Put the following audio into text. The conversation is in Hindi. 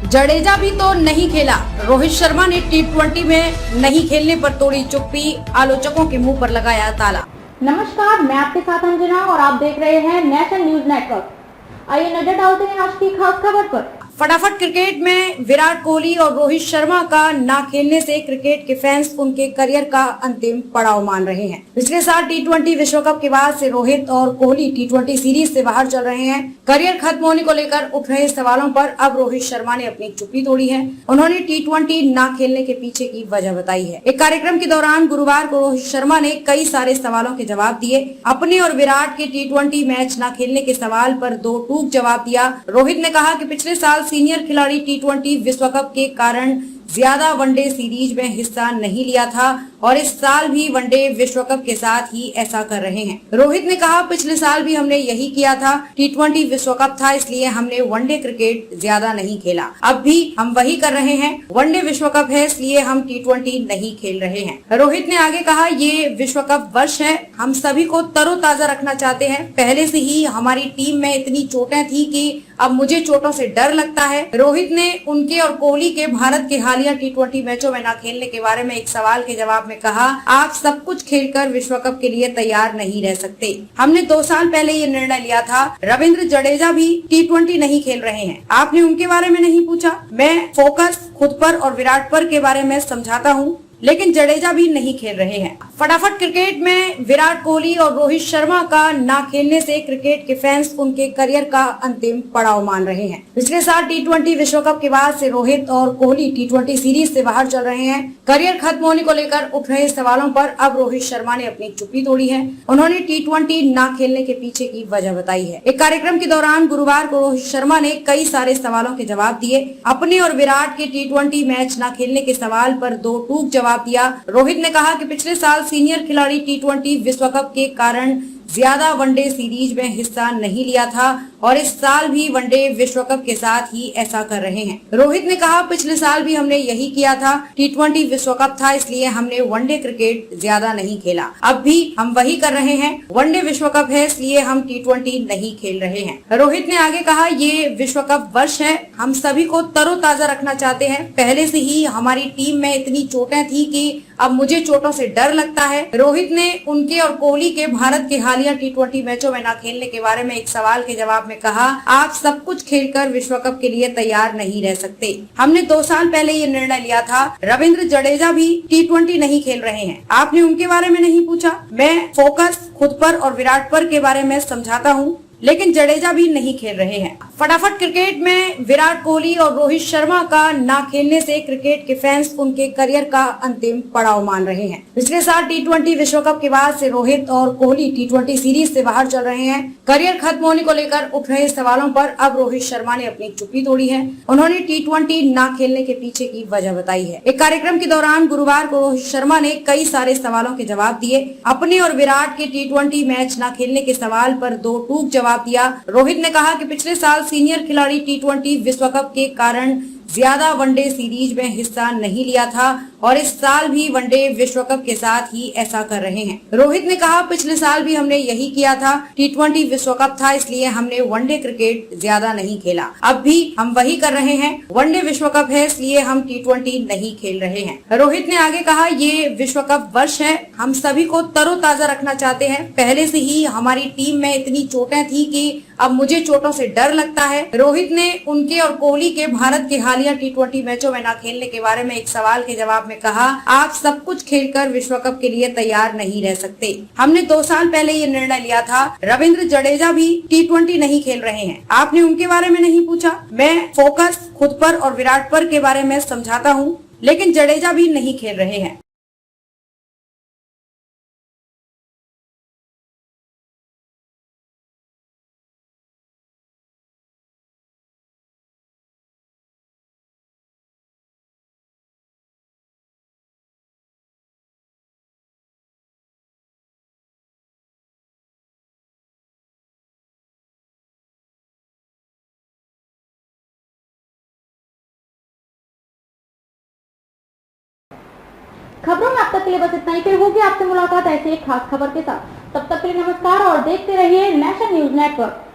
जडेजा भी तो नहीं खेला। रोहित शर्मा ने T20 में नहीं खेलने पर तोड़ी चुप्पी, आलोचकों के मुंह पर लगाया ताला। नमस्कार, मैं आपके साथ अंजना और आप देख रहे हैं नेशनल न्यूज नेटवर्क। आइए नजर डालते हैं आज की खास खबर पर। फटाफट क्रिकेट में विराट कोहली और रोहित शर्मा का ना खेलने से क्रिकेट के फैंस उनके करियर का अंतिम पड़ाव मान रहे हैं। पिछले साल T20 विश्व कप के बाद से रोहित और कोहली T20 सीरीज से बाहर चल रहे हैं। करियर खत्म होने को लेकर उठ रहे सवालों पर अब रोहित शर्मा ने अपनी चुप्पी तोड़ी है। उन्होंने T20 ना खेलने के पीछे की वजह बताई है। एक कार्यक्रम के दौरान गुरुवार को रोहित शर्मा ने कई सारे सवालों के जवाब दिए। अपने और विराट के T20 मैच न खेलने के सवाल पर दो टूक जवाब दिया। रोहित ने कहा कि पिछले साल सीनियर खिलाड़ी T20 विश्व कप के कारण ज्यादा वनडे सीरीज में हिस्सा नहीं लिया था और इस साल भी वनडे विश्व कप के साथ ही ऐसा कर रहे हैं। रोहित ने कहा, पिछले साल भी हमने यही किया था। T20 विश्व कप था, इसलिए हमने वनडे क्रिकेट ज्यादा नहीं खेला। अब भी हम वही कर रहे हैं। वनडे विश्व कप है, इसलिए हम T20 नहीं खेल रहे हैं। रोहित ने आगे कहा, ये विश्व कप वर्ष है, हम सभी को तरोताजा रखना चाहते हैं। पहले से ही हमारी टीम में इतनी चोटें थी कि अब मुझे चोटों से डर लगता है। रोहित ने उनके और कोहली के भारत के हालिया T20 मैचों में न खेलने के बारे में एक सवाल के जवाब में कहा, आप सब कुछ खेलकर विश्व कप के लिए तैयार नहीं रह सकते। हमने 2 साल पहले ये निर्णय लिया था। रविंद्र जडेजा भी T20 नहीं खेल रहे हैं। आपने उनके बारे में नहीं पूछा। मैं फोकस खुद पर और विराट पर के बारे में समझाता हूँ, लेकिन जडेजा भी नहीं खेल रहे हैं। फटाफट क्रिकेट में विराट कोहली और रोहित शर्मा का ना खेलने से क्रिकेट के फैंस उनके करियर का अंतिम पड़ाव मान रहे हैं। पिछले साल T20 विश्व कप के बाद से रोहित और कोहली T20 सीरीज से बाहर चल रहे हैं। करियर खत्म होने को लेकर उठ रहे सवालों पर अब रोहित शर्मा ने अपनी चुप्पी तोड़ी है। उन्होंने T20 ना खेलने के पीछे की वजह बताई है। एक कार्यक्रम के दौरान गुरुवार को रोहित शर्मा ने कई सारे सवालों के जवाब दिए। अपने और विराट के T20 मैच न खेलने के सवाल पर दो टूक जवाब दिया। रोहित ने कहा कि पिछले साल सीनियर खिलाड़ी T20 विश्व कप के कारण ज्यादा वनडे सीरीज में हिस्सा नहीं लिया था और इस साल भी वनडे विश्व कप के साथ ही ऐसा कर रहे हैं। रोहित ने कहा, पिछले साल भी हमने यही किया था। T20 विश्व कप था, इसलिए हमने वनडे क्रिकेट ज्यादा नहीं खेला। अब भी हम वही कर रहे हैं। वनडे विश्व कप है, इसलिए हम T20 नहीं खेल रहे हैं। रोहित ने आगे कहा, ये विश्व कप वर्ष है, हम सभी को तरोताजा रखना चाहते हैं। पहले से ही हमारी टीम में इतनी चोटें थी कि अब मुझे चोटों से डर लगता है। रोहित ने उनके और कोहली के भारत के हालिया T20 मैचों में न खेलने के बारे में एक सवाल के जवाब में कहा, आप सब कुछ खेलकर विश्व कप के लिए तैयार नहीं रह सकते। हमने 2 साल पहले ये निर्णय लिया था। रविंद्र जडेजा भी T20 नहीं खेल रहे हैं। आपने उनके बारे में नहीं पूछा। मैं फोकस खुद पर और विराट पर के बारे में समझाता हूँ, लेकिन जडेजा भी नहीं खेल रहे हैं। फटाफट क्रिकेट में विराट कोहली और रोहित शर्मा का ना खेलने से क्रिकेट के फैंस उनके करियर का अंतिम पड़ाव मान रहे हैं। पिछले साल T20 विश्व कप के बाद से रोहित और कोहली T20 सीरीज से बाहर चल रहे हैं। करियर खत्म होने को लेकर उठ रहे सवालों पर अब रोहित शर्मा ने अपनी चुप्पी तोड़ी है। उन्होंने T20 ना खेलने के पीछे की वजह बताई है। एक कार्यक्रम के दौरान गुरुवार को रोहित शर्मा ने कई सारे सवालों के जवाब दिए। अपने और विराट के T20 मैच न खेलने के सवाल पर दो टूक जवाब दिया। रोहित ने कहा कि पिछले साल सीनियर खिलाड़ी T20 विश्व कप के कारण ज्यादा वनडे सीरीज में हिस्सा नहीं लिया था और इस साल भी वनडे विश्व कप के साथ ही ऐसा कर रहे हैं। रोहित ने कहा, पिछले साल भी हमने यही किया था। T20 विश्व कप था, इसलिए हमने वनडे क्रिकेट ज्यादा नहीं खेला। अब भी हम वही कर रहे हैं। वनडे विश्व कप है, इसलिए हम T20 नहीं खेल रहे हैं। रोहित ने आगे कहा, ये विश्व कप वर्ष है, हम सभी को तरोताजा रखना चाहते हैं। पहले से ही हमारी टीम में इतनी चोटें थी कि अब मुझे चोटों से डर लगता है। रोहित ने उनके और कोहली के भारत के हालिया T20 मैचों में न खेलने के बारे में एक सवाल के जवाब में कहा, आप सब कुछ खेलकर विश्व कप के लिए तैयार नहीं रह सकते। हमने 2 साल पहले ये निर्णय लिया था। रविंद्र जडेजा भी T20 नहीं खेल रहे हैं। आपने उनके बारे में नहीं पूछा। मैं फोकस खुद पर और विराट पर के बारे में समझाता हूँ, लेकिन जडेजा भी नहीं खेल रहे हैं। खबरों में अब तक के लिए बस इतना ही। फिर होगी आपसे मुलाकात ऐसी एक खास खबर के साथ। तब तक के लिए नमस्कार और देखते रहिए नेशनल न्यूज नेटवर्क।